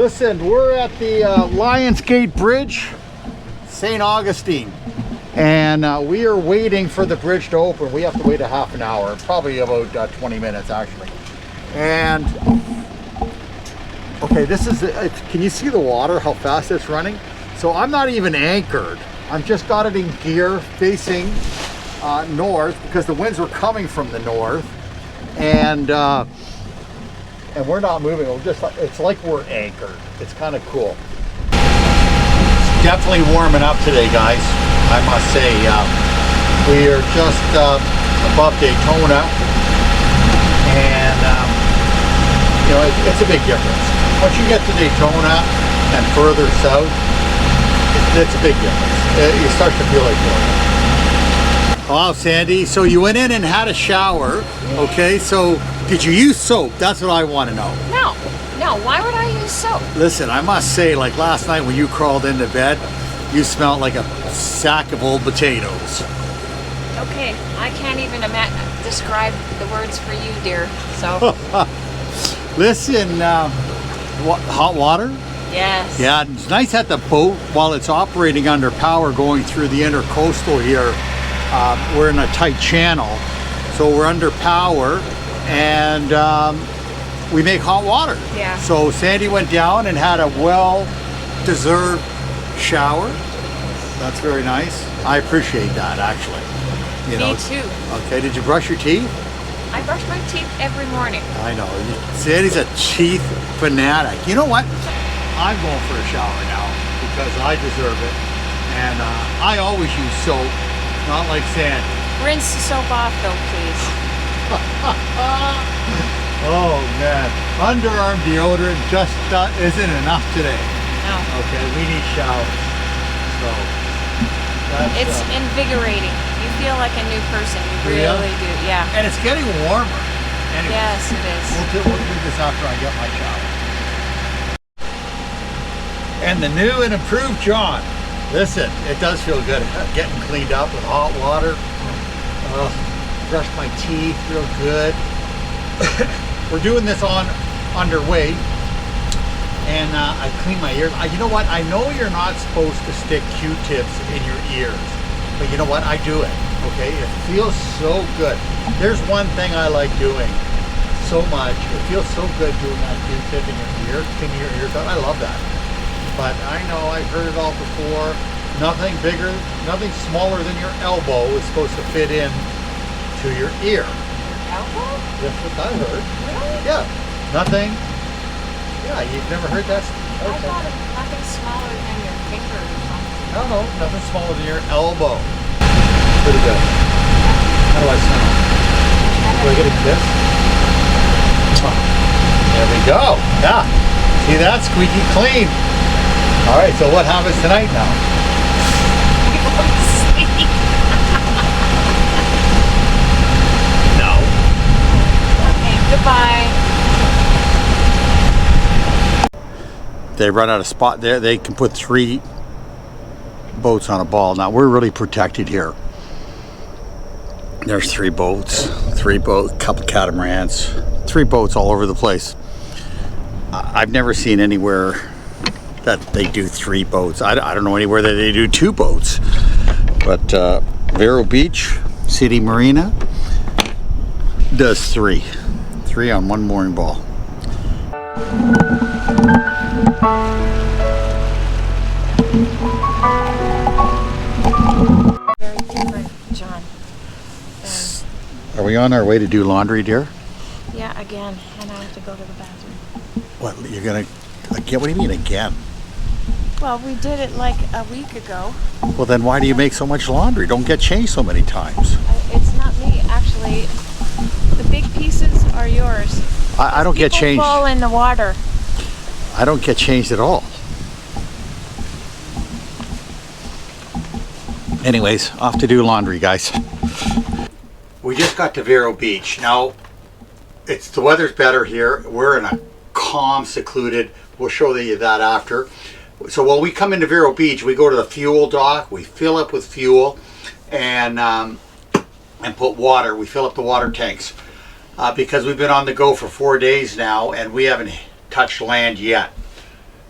Listen, we're at the Lionsgate Bridge, St. Augustine, and we are waiting for the bridge to open. We have to wait a half an hour, probably about 20 minutes actually. And okay, this is, can you see the water, how fast it's running? So I'm not even anchored. I've just got it in gear facing north because the winds are coming from the north, and we're not moving. We're just, it's like we're anchored. It's kind of cool. It's definitely warming up today, guys. I must say, we are just above Daytona, and you know, it's a big difference. Once you get to Daytona and further south, it's a big difference. You start to feel like warm. Wow, Sandy. So you went in and had a shower. Okay, so did you use soap? That's what I want to know. No, why would I use soap? Listen, I must say, like last night when you crawled into bed, you smelled like a sack of old potatoes. Okay, I can't even describe the words for you, dear, so. Listen, hot water? Yes. Yeah, it's nice at the boat while it's operating under power going through the intercoastal here. We're in a tight channel, so we're under power, and we make hot water. Yeah. So Sandy went down and had a well-deserved shower. That's very nice. I appreciate that, actually. You know, me too. Okay, did you brush your teeth? I brush my teeth every morning. I know. Sandy's a teeth fanatic. You know what? I'm going for a shower now because I deserve it. And I always use soap, not like Sandy. Rinse the soap off though, please. Oh man, underarm deodorant just isn't enough today. No. Okay, we need showers. So that's, it's invigorating. You feel like a new person. You really do. Yeah. And it's getting warmer. Anyway, yes, it is. We'll do this after I get my shower. And the new and improved John. Listen, it does feel good getting cleaned up with hot water. Brush my teeth real good. We're doing this underway, and I clean my ears. You know what? I know you're not supposed to stick Q-tips in your ears, but you know what? I do it. Okay, it feels so good. There's one thing I like doing so much. It feels so good doing that Q-tip in your ear, cleaning your ears out. I love that. But I know I've heard it all before. Nothing bigger, nothing smaller than your elbow is supposed to fit in to your ear. Elbow? That's what I heard. Really? Yeah. Nothing. Yeah, you've never heard that? I thought of nothing smaller than your finger or something. No, nothing smaller than your elbow. Pretty good. How do I sound? Do I get a kiss? There we go. Yeah. See that? Squeaky clean. All right, so what happens tonight now? No. Okay, goodbye. They run out of spot there. They can put 3 boats on a ball. Now we're really protected here. There's 3 boats, couple catamarans, 3 boats all over the place. I've never seen anywhere that they do 3 boats. I don't know anywhere that they do 2 boats. But Vero Beach City Marina does 3 on one mooring ball. Very different, John. Are we on our way to do laundry, dear? Yeah, again, and I have to go to the bathroom. What, you're gonna, again, what do you mean again? Well, we did it like a week ago. Well, then why do you make so much laundry? Don't get changed so many times. It's not me, actually. The big pieces are yours. I don't get changed. People fall in the water. I don't get changed at all. Anyways, off to do laundry, guys. We just got to Vero Beach. Now, the weather's better here. We're in a calm, secluded, we'll show you that after. So when we come into Vero Beach, we go to the fuel dock, we fill up with fuel, and put water. We fill up the water tanks because we've been on the go for 4 days now, and we haven't touched land yet.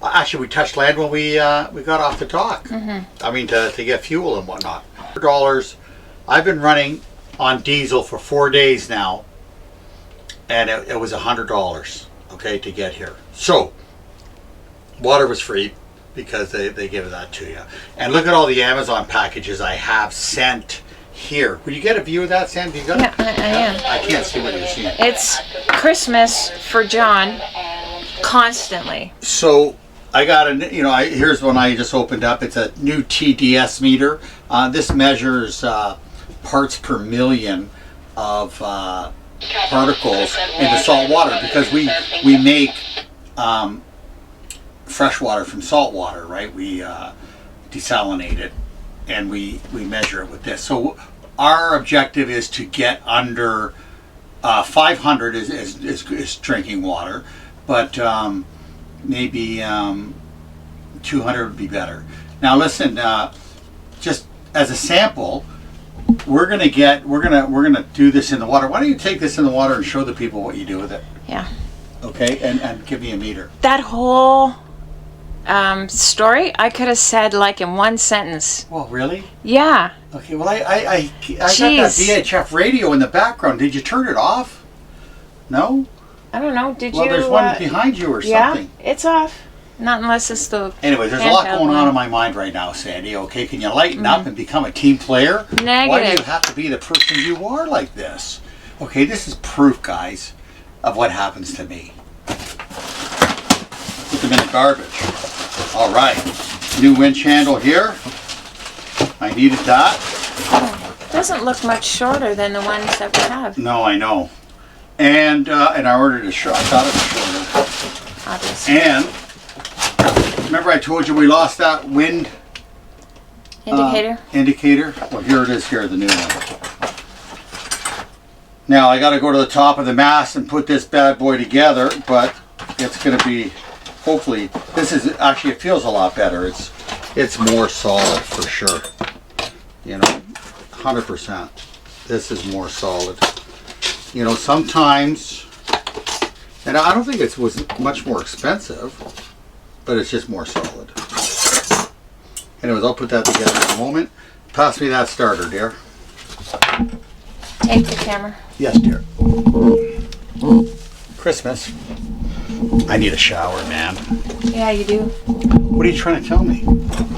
Actually, we touched land when we got off the dock. I mean, to get fuel and whatnot. $100. I've been running on diesel for 4 days now, and it was $100. Okay, to get here. So water was free because they give that to you. And look at all the Amazon packages I have sent here. Will you get a view of that, Sandy? You got Yeah, I am. I can't see what you're seeing. It's Christmas for John constantly. So I got a, here's one I just opened up. It's a new TDS meter. This measures parts per million of particles into salt water, because we make fresh water from salt water, right? We desalinate it and we measure it with this. So our objective is to get under 500 is drinking water, but maybe 200 would be better. Now listen, just as a sample, we're gonna do this in the water. Why don't you take this in the water and show the people what you do with it? Yeah. Okay, and give me a meter. That whole story I could have said like in one sentence. Well, really? Yeah. Okay. Well, I got that VHF radio in the background. Did you turn it off? No. I don't know. Did you? Well, there's one behind you or something. Yeah, it's off. Not unless it's the. Anyway, there's a lot going on in my mind right now, Sandy. Okay, can you lighten up and become a team player? Negative. Why do you have to be the person you are like this? Okay, this is proof, guys, of what happens to me. Put them in the garbage. All right, new winch handle here. I needed that. Oh, doesn't look much shorter than the ones that we have. No, I know. And I ordered a short. I thought it was shorter. Obviously. And remember I told you we lost that wind indicator? Well, here it is here, the new one. Now I got to go to the top of the mast and put this bad boy together, but it's going to be, hopefully, this is actually, it feels a lot better. It's more solid for sure. 100%. This is more solid. Sometimes, and I don't think it was much more expensive, but it's just more solid. Anyways, I'll put that together in a moment. Pass me that starter, dear. Take the camera. Yes, dear. Christmas. I need a shower, man. Yeah, you do. What are you trying to tell me?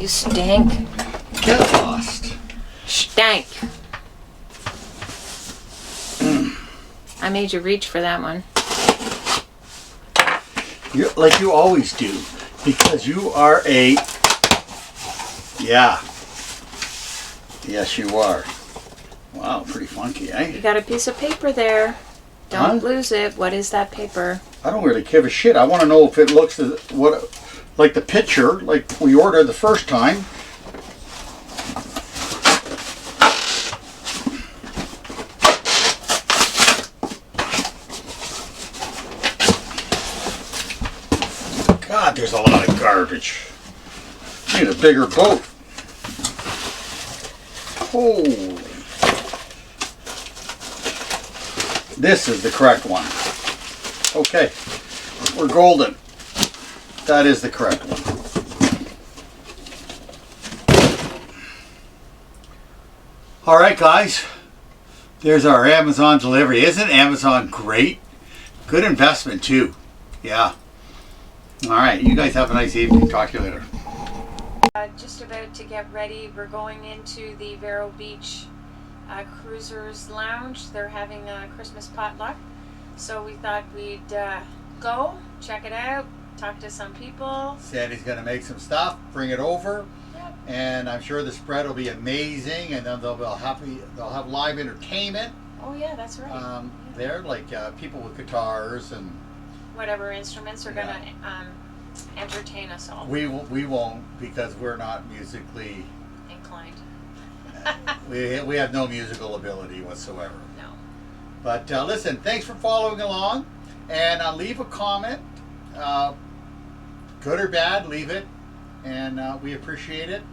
You stink. Get lost. Stank. I made you reach for that one. You're, like you always do, because you are a... Yeah. Yes, you are. Wow, pretty funky, eh? You got a piece of paper there. Don't lose it. What is that paper? I don't really give a shit. I want to know if it looks like the picture, like we ordered the first time. God, there's a lot of garbage. I need a bigger boat. Holy. This is the correct one. Okay, we're golden. That is the correct one. All right, guys. There's our Amazon delivery. Isn't Amazon great? Good investment, too. Yeah. All right, you guys have a nice evening. Talk to you later. Just about to get ready. We're going into the Vero Beach Cruisers Lounge. They're having a Christmas potluck. So we thought we'd go, check it out, talk to some people. Sandy's going to make some stuff, bring it over. Yep. And I'm sure the spread will be amazing. And then they'll have live entertainment. Oh yeah, that's right. There, like people with guitars and whatever instruments are going to entertain us all. We won't, because we're not musically inclined. we have no musical ability whatsoever. No. But listen, thanks for following along, and leave a comment, good or bad, leave it, and we appreciate it.